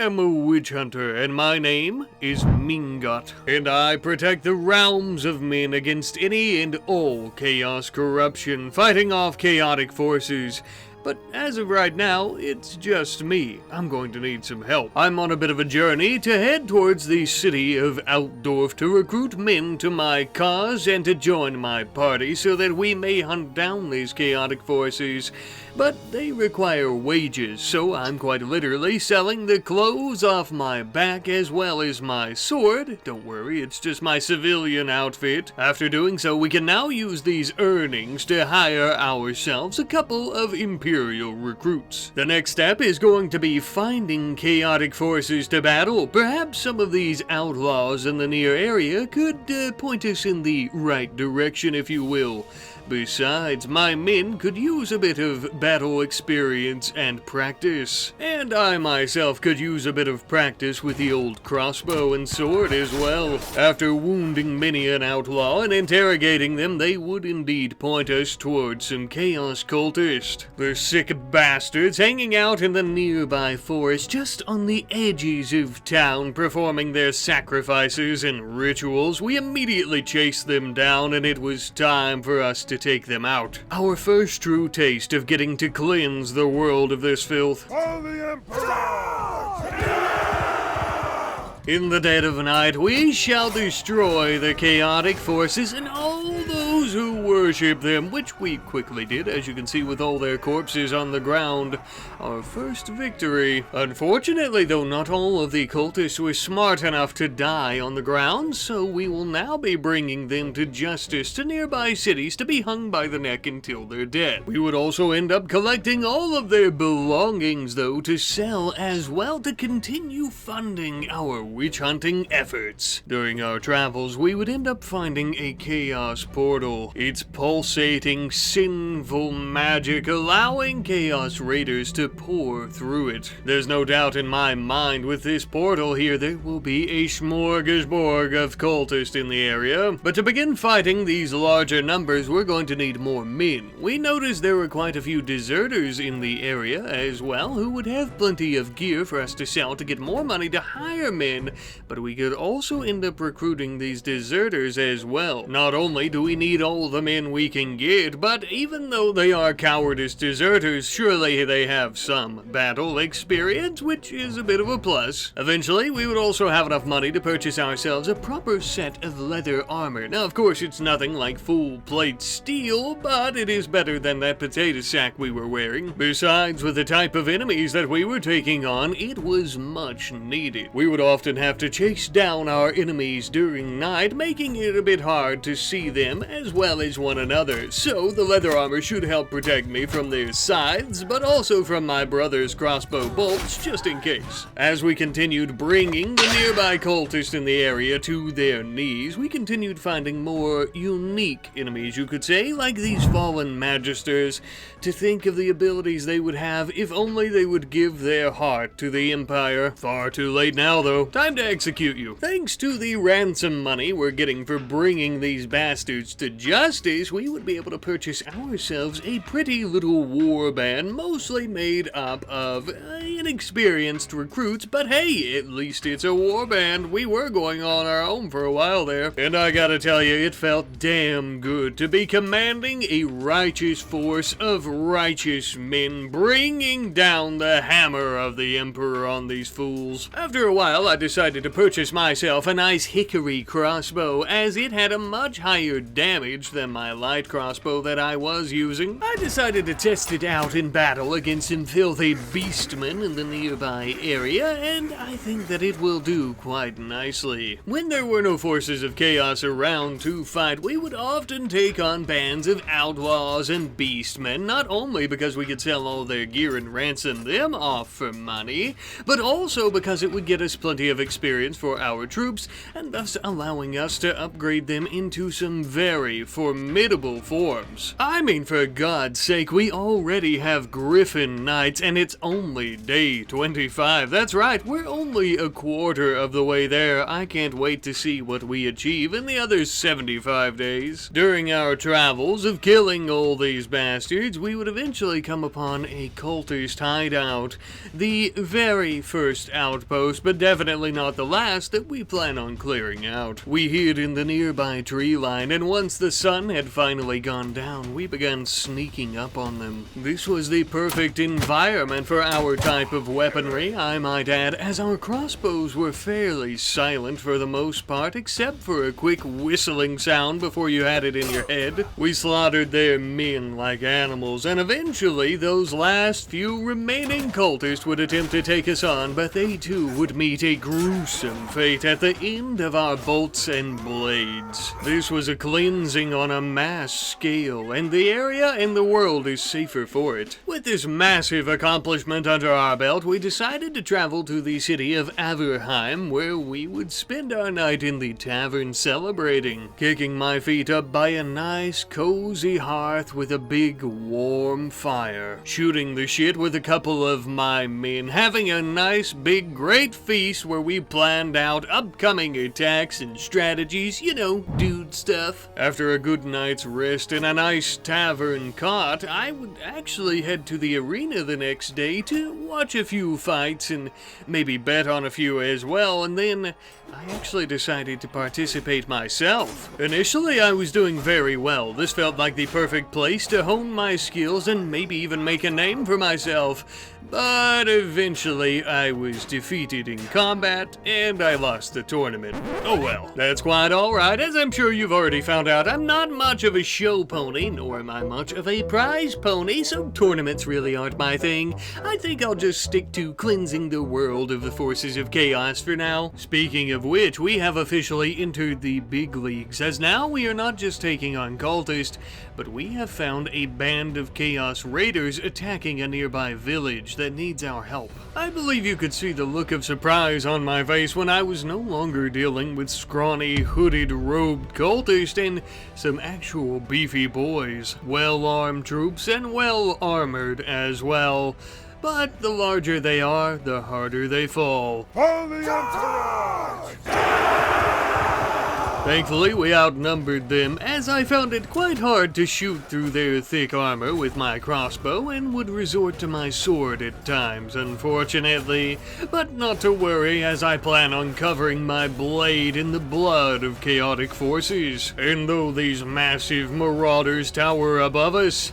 am a witch hunter, and my name is Mingot, and I protect the realms of men against any and all chaos corruption, fighting off chaotic forces. But as of right now, it's just me. I'm going to need some help. I'm on a bit of a journey to head towards the city of Altdorf to recruit men to my cause and to join my party so that we may hunt down these chaotic forces. But they require wages, so I'm quite literally selling the clothes off my back as well as my sword. Don't worry, it's just my civilian outfit. After doing so, we can now use these earnings to hire ourselves a couple of Imperial recruits. The next step is going to be finding chaotic forces to battle. Perhaps some of these outlaws in the near area could point us in the right direction, if you will. Besides, my men could use a bit of battle experience and practice. And I myself could use a bit of practice with the old crossbow and sword as well. After wounding many an outlaw and interrogating them, they would indeed point us towards some chaos cultists. The sick bastards hanging out in the nearby forest just on the edges of town performing their sacrifices and rituals. We immediately chased them down, and it was time for us to take them out. Our first true taste of getting to cleanse the world of this filth. For the Emperor! In the dead of night, we shall destroy the chaotic forces and all those who worship them, which we quickly did, as you can see with all their corpses on the ground. Our first victory. Unfortunately, though, not all of the cultists were smart enough to die on the ground, so we will now be bringing them to justice to nearby cities to be hung by the neck until they're dead. We would also end up collecting all of their belongings, though, to sell as well to continue funding our witch hunting efforts. During our travels, we would end up finding a chaos portal. It's pulsating, sinful magic, allowing chaos raiders to pour through it. There's no doubt in my mind with this portal here there will be a smorgasbord of cultists in the area. But to begin fighting these larger numbers, we're going to need more men. We noticed there were quite a few deserters in the area as well who would have plenty of gear for us to sell to get more money to hire men. But we could also end up recruiting these deserters as well. Not only do we need all the men we can get, but even though they are cowardice deserters, surely they have some battle experience, which is a bit of a plus. Eventually, we would also have enough money to purchase ourselves a proper set of leather armor. Now, of course, it's nothing like full plate steel, but it is better than that potato sack we were wearing. Besides, with the type of enemies that we were taking on, it was much needed. We would often have to chase down our enemies during night, making it a bit hard to see them as well as one another. So the leather armor should help protect me from their scythes, but also from my brother's crossbow bolts, just in case. As we continued bringing the nearby cultists in the area to their knees, we continued finding more unique enemies, you could say, like these fallen magisters. To think of the abilities they would have if only they would give their heart to the Empire. Far too late now, though. Time to execute you. Thanks to the ransom money we're getting for bringing these bastards to justice, we would be able to purchase ourselves a pretty little warband, mostly made up of inexperienced recruits, but hey, at least it's a warband. We were going on our own for a while there, and I gotta tell you, it felt damn good to be commanding a righteous force of righteous men, bringing down the hammer of the Emperor on these fools. After a while, I decided to purchase myself a nice hickory crossbow, as it had a much higher damage than my light crossbow that I was using. I decided to test it out in battle against some filthy beastmen in the nearby area, and I think that it will do quite nicely. When there were no forces of chaos around to fight, we would often take on bands of outlaws and beastmen, not only because we could sell all their gear and ransom them off for money, but also because it would get us plenty of experience for our troops, and thus allowing us to upgrade them into some very formidable formidable forms. I mean, for God's sake, we already have Griffin Knights, and it's only day 25. That's right, we're only a quarter of the way there. I can't wait to see what we achieve in the other 75 days. During our travels of killing all these bastards, we would eventually come upon a cultist hideout. The very first outpost, but definitely not the last that we plan on clearing out. We hid in the nearby tree line, and once the sun had finally gone down, we began sneaking up on them. This was the perfect environment for our type of weaponry, I might add, as our crossbows were fairly silent for the most part, except for a quick whistling sound before you had it in your head. We slaughtered their men like animals, and eventually those last few remaining cultists would attempt to take us on, but they too would meet a gruesome fate at the end of our bolts and blades. This was a cleansing on a mass scale, and the area and the world is safer for it. With this massive accomplishment under our belt, we decided to travel to the city of Averheim, where we would spend our night in the tavern celebrating, kicking my feet up by a nice cozy hearth with a big warm fire, shooting the shit with a couple of my men, having a nice big great feast where we planned out upcoming attacks and strategies, you know, dude stuff. After a good night's rest in a nice tavern cot, I would actually head to the arena the next day to watch a few fights and maybe bet on a few as well, and then I actually decided to participate myself. Initially, I was doing very well. This felt like the perfect place to hone my skills and maybe even make a name for myself. But eventually, I was defeated in combat, and I lost the tournament. Oh well, that's quite alright. As I'm sure you've already found out, I'm not much of a show pony, nor am I much of a prize pony, so tournaments really aren't my thing. I think I'll just stick to cleansing the world of the forces of chaos for now. Speaking of which, we have officially entered the big leagues, as now we are not just taking on cultists, but we have found a band of chaos raiders attacking a nearby village that needs our help. I believe you could see the look of surprise on my face when I was no longer dealing with scrawny, hooded, robed cultists and some actual beefy boys, well-armed troops and well-armored as well. But the larger they are, the harder they fall. For the Emperor! Thankfully, we outnumbered them, as I found it quite hard to shoot through their thick armor with my crossbow and would resort to my sword at times, unfortunately. But not to worry, as I plan on covering my blade in the blood of chaotic forces. And though these massive marauders tower above us,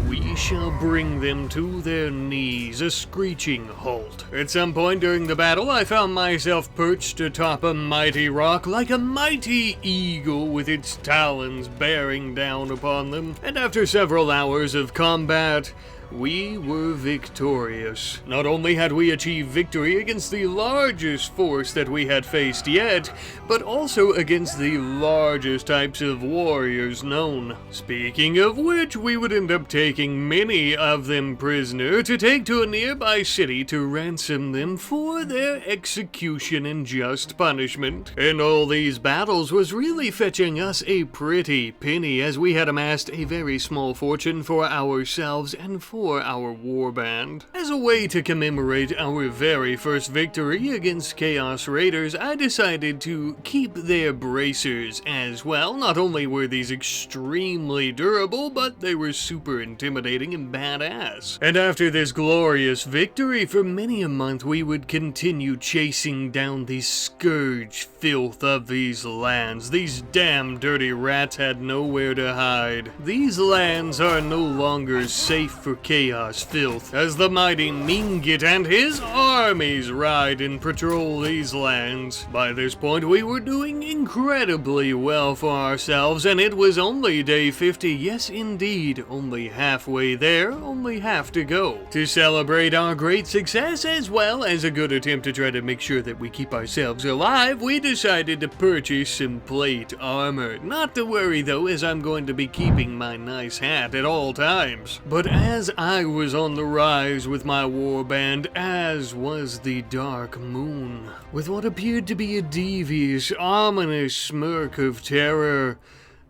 we shall bring them to their knees, a screeching halt. At some point during the battle, I found myself perched atop a mighty rock like a mighty eagle with its talons bearing down upon them, and after several hours of combat, we were victorious. Not only had we achieved victory against the largest force that we had faced yet, but also against the largest types of warriors known. Speaking of which, we would end up taking many of them prisoner to take to a nearby city to ransom them for their execution and just punishment. And all these battles was really fetching us a pretty penny, as we had amassed a very small fortune for ourselves and for our warband. As a way to commemorate our very first victory against Chaos Raiders, I decided to keep their bracers as well. Not only were these extremely durable, but they were super intimidating and badass. And after this glorious victory, for many a month we would continue chasing down the scourge filth of these lands. These damn dirty rats had nowhere to hide. These lands are no longer safe for chaos filth, as the mighty Mingit and his armies ride and patrol these lands. By this point, we were doing incredibly well for ourselves, and it was only day 50, yes indeed, only halfway there, only half to go. To celebrate our great success, as well as a good attempt to try to make sure that we keep ourselves alive, we decided to purchase some plate armor. Not to worry though, as I'm going to be keeping my nice hat at all times. But as I was on the rise with my warband, as was the dark moon, with what appeared to be a devious, ominous smirk of terror,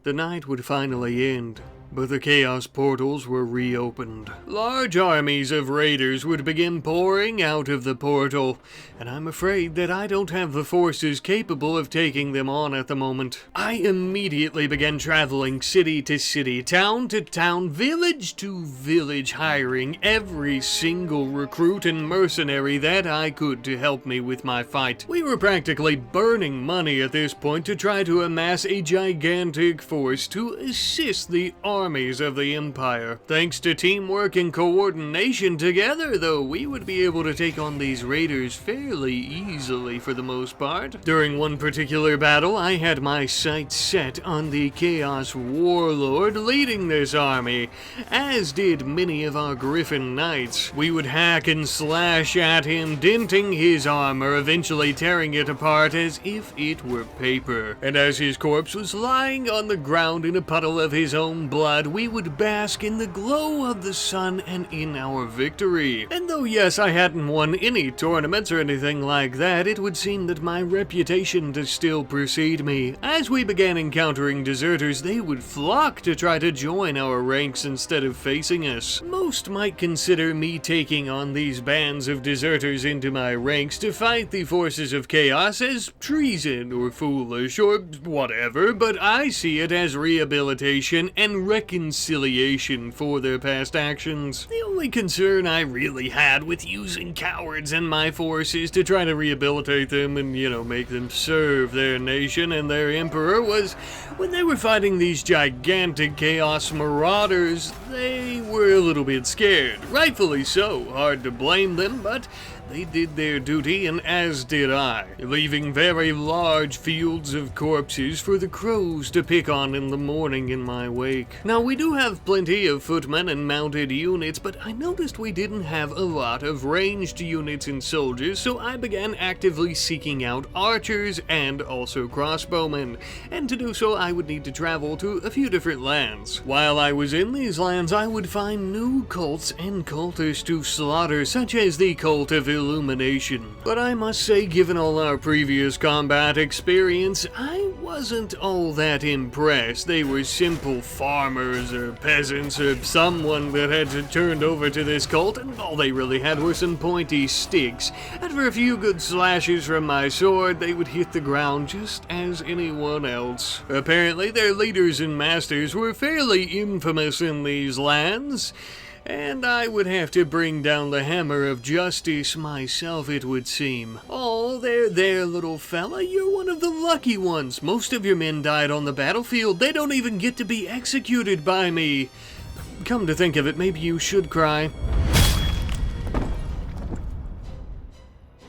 The night would finally end, but the Chaos portals were reopened. Large armies of raiders would begin pouring out of the portal, and I'm afraid that I don't have the forces capable of taking them on at the moment. I immediately began traveling city to city, town to town, village to village, hiring every single recruit and mercenary that I could to help me with my fight. We were practically burning money at this point to try to amass a gigantic force to assist the armies of the Empire. Thanks to teamwork and coordination together, though, we would be able to take on these raiders fairly easily for the most part. During one particular battle, I had my sights set on the Chaos warlord leading this army, as did many of our Griffin knights. We would hack and slash at him, denting his armor, eventually tearing it apart as if it were paper. And as his corpse was lying on the ground in a puddle of his own blood, we would bask in the glow of the sun and in our victory. And though yes, I hadn't won any tournaments or anything like that, it would seem that my reputation does still precede me. As we began encountering deserters, they would flock to try to join our ranks instead of facing us. Most might consider me taking on these bands of deserters into my ranks to fight the forces of chaos as treason or foolish or whatever, but I see it as rehabilitation and reconciliation for their past actions. The only concern I really had with using cowards in my forces to try to rehabilitate them and, make them serve their nation and their emperor was when they were fighting these gigantic chaos marauders, they were a little bit scared. Rightfully so, hard to blame them, but they did their duty, and as did I, leaving very large fields of corpses for the crows to pick on in the morning in my wake. Now, we do have plenty of footmen and mounted units, but I noticed we didn't have a lot of ranged units and soldiers, so I began actively seeking out archers and also crossbowmen, and to do so I would need to travel to a few different lands. While I was in these lands, I would find new cults and cultists to slaughter, such as the cult of illumination. But I must say, given all our previous combat experience, I wasn't all that impressed. They were simple farmers or peasants or someone that had turned over to this cult, and all they really had were some pointy sticks. And for a few good slashes from my sword, they would hit the ground just as anyone else. Apparently, their leaders and masters were fairly infamous in these lands, and I would have to bring down the hammer of justice myself, it would seem. Oh, there, little fella, you're one of the lucky ones. Most of your men died on the battlefield. They don't even get to be executed by me. Come to think of it, maybe you should cry.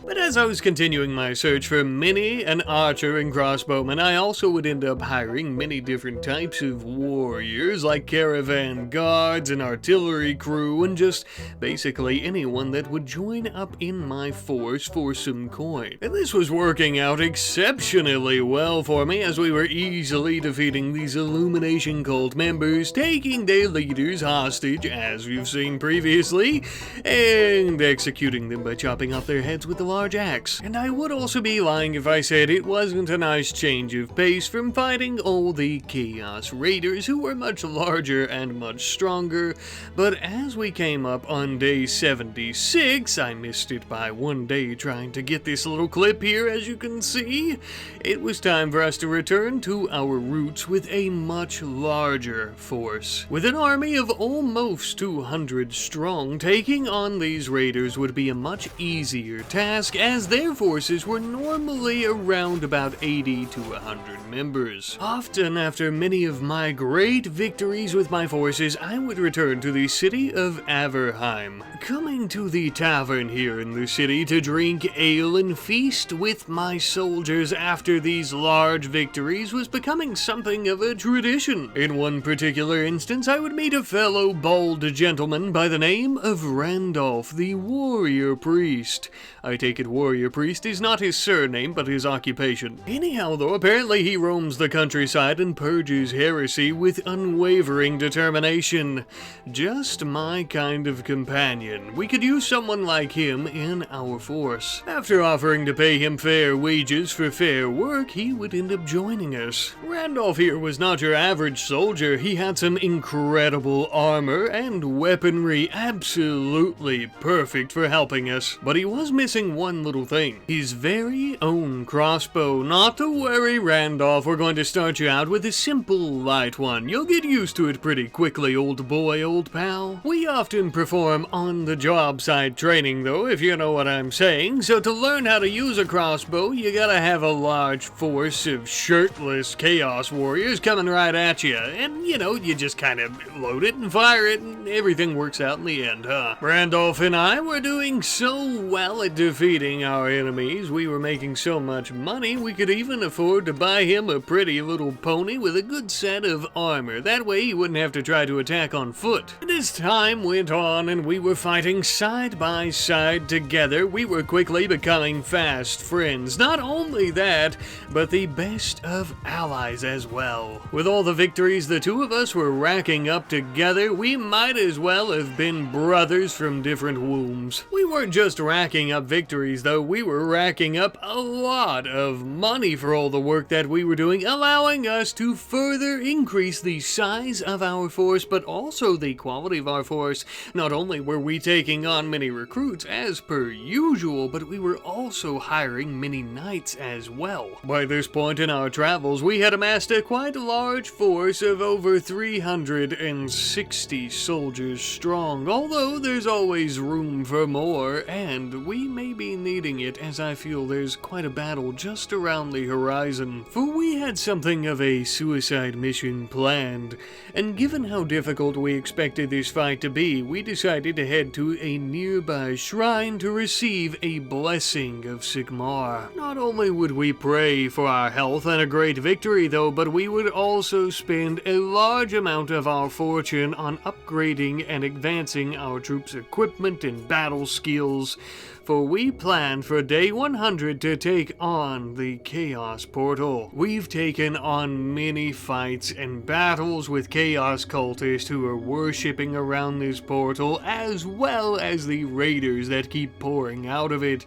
But as I was continuing my search for many an archer and crossbowman, I also would end up hiring many different types of warriors, like caravan guards and artillery crew, and just basically anyone that would join up in my force for some coin. And this was working out exceptionally well for me, as we were easily defeating these illumination cult members, taking their leaders hostage, as we've seen previously, and executing them by chopping off their heads with the large axe. And I would also be lying if I said it wasn't a nice change of pace from fighting all the Chaos Raiders, who were much larger and much stronger. But as we came up on day 76, I missed it by one day trying to get this little clip here, as you can see. It was time for us to return to our roots with a much larger force. With an army of almost 200 strong, taking on these raiders would be a much easier task, as their forces were normally around about 80 to 100 members. Often, after many of my great victories with my forces, I would return to the city of Averheim, coming to the tavern here in the city to drink ale and feast with my soldiers after these large victories was becoming something of a tradition. In one particular instance, I would meet a fellow bold gentleman by the name of Randolph, the warrior priest. I take naked warrior priest is not his surname, but his occupation. Anyhow though, apparently he roams the countryside and purges heresy with unwavering determination. Just my kind of companion. We could use someone like him in our force. After offering to pay him fair wages for fair work, he would end up joining us. Randolph here was not your average soldier. He had some incredible armor and weaponry, absolutely perfect for helping us. But he was missing one little thing. His very own crossbow. Not to worry, Randolph, we're going to start you out with a simple light one. You'll get used to it pretty quickly, old boy, old pal. We often perform on-the-job side training though, if you know what I'm saying. So to learn how to use a crossbow, you gotta have a large force of shirtless chaos warriors coming right at you. And you know, you just kind of load it and fire it and everything works out in the end, huh? Randolph and I were doing so well at defeating our enemies. We were making so much money, we could even afford to buy him a pretty little pony with a good set of armor. That way he wouldn't have to try to attack on foot. And as time went on and we were fighting side by side together, we were quickly becoming fast friends. Not only that, but the best of allies as well. With all the victories the two of us were racking up together, we might as well have been brothers from different wombs. We weren't just racking up victories though, we were racking up a lot of money for all the work that we were doing, allowing us to further increase the size of our force, but also the quality of our force. Not only were we taking on many recruits as per usual, but we were also hiring many knights as well. By this point in our travels, we had amassed a quite large force of over 360 soldiers strong, although there's always room for more, and we may be needing it as I feel there's quite a battle just around the horizon. For we had something of a suicide mission planned, and given how difficult we expected this fight to be, we decided to head to a nearby shrine to receive a blessing of Sigmar. Not only would we pray for our health and a great victory though, but we would also spend a large amount of our fortune on upgrading and advancing our troops' equipment and battle skills, for we planned for day 100 to take on the Chaos Portal. We've taken on many fights and battles with Chaos cultists who are worshipping around this portal, as well as the raiders that keep pouring out of it.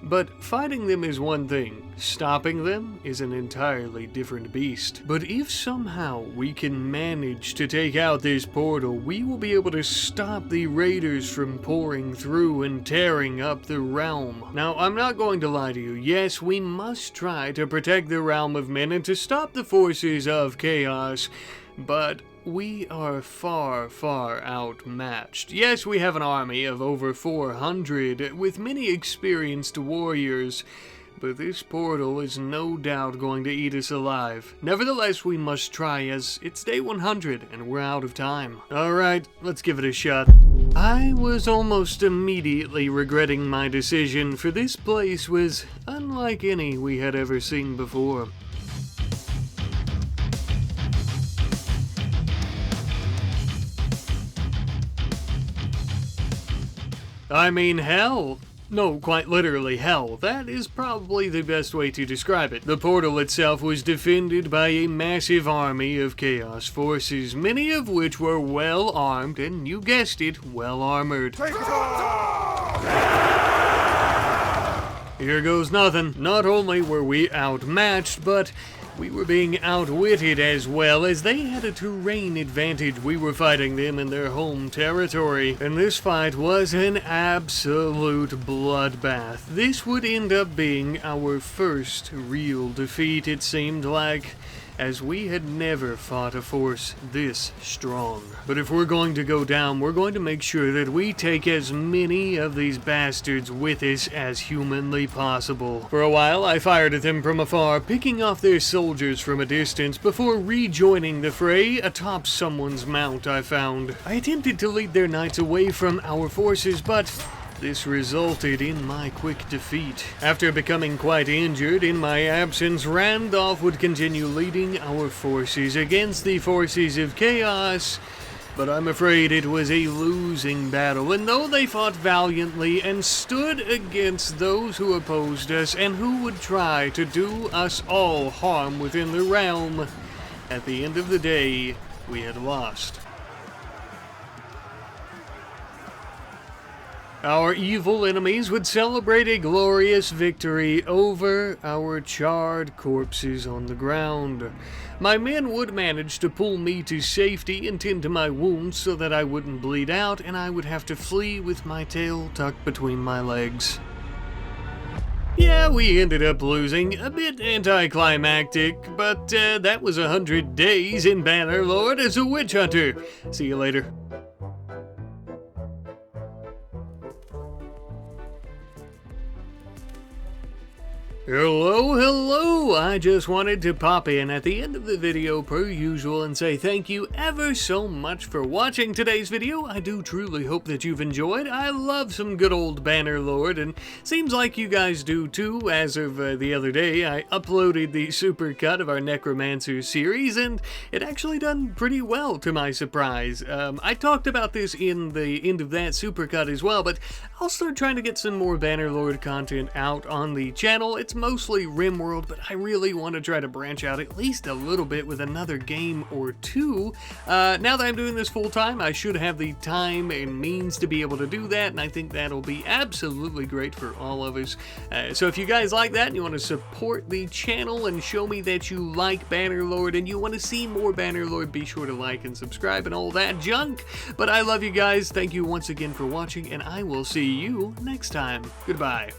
But fighting them is one thing, stopping them is an entirely different beast. But if somehow we can manage to take out this portal, we will be able to stop the raiders from pouring through and tearing up the realm. Now, I'm not going to lie to you. Yes, we must try to protect the realm of men and to stop the forces of chaos, but we are far, far outmatched. Yes, we have an army of over 400 with many experienced warriors, but this portal is no doubt going to eat us alive. Nevertheless, we must try as it's day 100 and we're out of time. Alright, let's give it a shot. I was almost immediately regretting my decision, for this place was unlike any we had ever seen before. I mean, hell. No, quite literally hell. That is probably the best way to describe it. The portal itself was defended by a massive army of chaos forces, many of which were well armed and, you guessed it, well armored. Here goes nothing. Not only were we outmatched, but we were being outwitted as well, as they had a terrain advantage. We were fighting them in their home territory, and this fight was an absolute bloodbath. This would end up being our first real defeat, it seemed like, as we had never fought a force this strong. But if we're going to go down, we're going to make sure that we take as many of these bastards with us as humanly possible. For a while, I fired at them from afar, picking off their soldiers from a distance before rejoining the fray atop someone's mount I found. I attempted to lead their knights away from our forces, but this resulted in my quick defeat. After becoming quite injured in my absence, Randolph would continue leading our forces against the forces of chaos, But I'm afraid it was a losing battle, and though they fought valiantly and stood against those who opposed us and who would try to do us all harm within the realm, at the end of the day, we had lost. Our evil enemies would celebrate a glorious victory over our charred corpses on the ground. My men would manage to pull me to safety and tend to my wounds so that I wouldn't bleed out, and I would have to flee with my tail tucked between my legs. Yeah, we ended up losing, a bit anticlimactic, but that was 100 days in Bannerlord as a witch hunter. See you later. Hello, I just wanted to pop in at the end of the video per usual and say thank you ever so much for watching today's video. I do truly hope that you've enjoyed. I love some good old Bannerlord, and seems like you guys do too. As of the other day, I uploaded the supercut of our Necromancer series, and it actually done pretty well to my surprise. I talked about this in the end of that supercut as well, but I'll start trying to get some more Bannerlord content out on the channel. It's mostly RimWorld, but I really want to try to branch out at least a little bit with another game or two. Now that I'm doing this full time, I should have the time and means to be able to do that, and I think that'll be absolutely great for all of us. So if you guys like that and you want to support the channel and show me that you like Bannerlord and you want to see more Bannerlord, be sure to like and subscribe and all that junk. But I love you guys. Thank you once again for watching, and I will see you next time. Goodbye.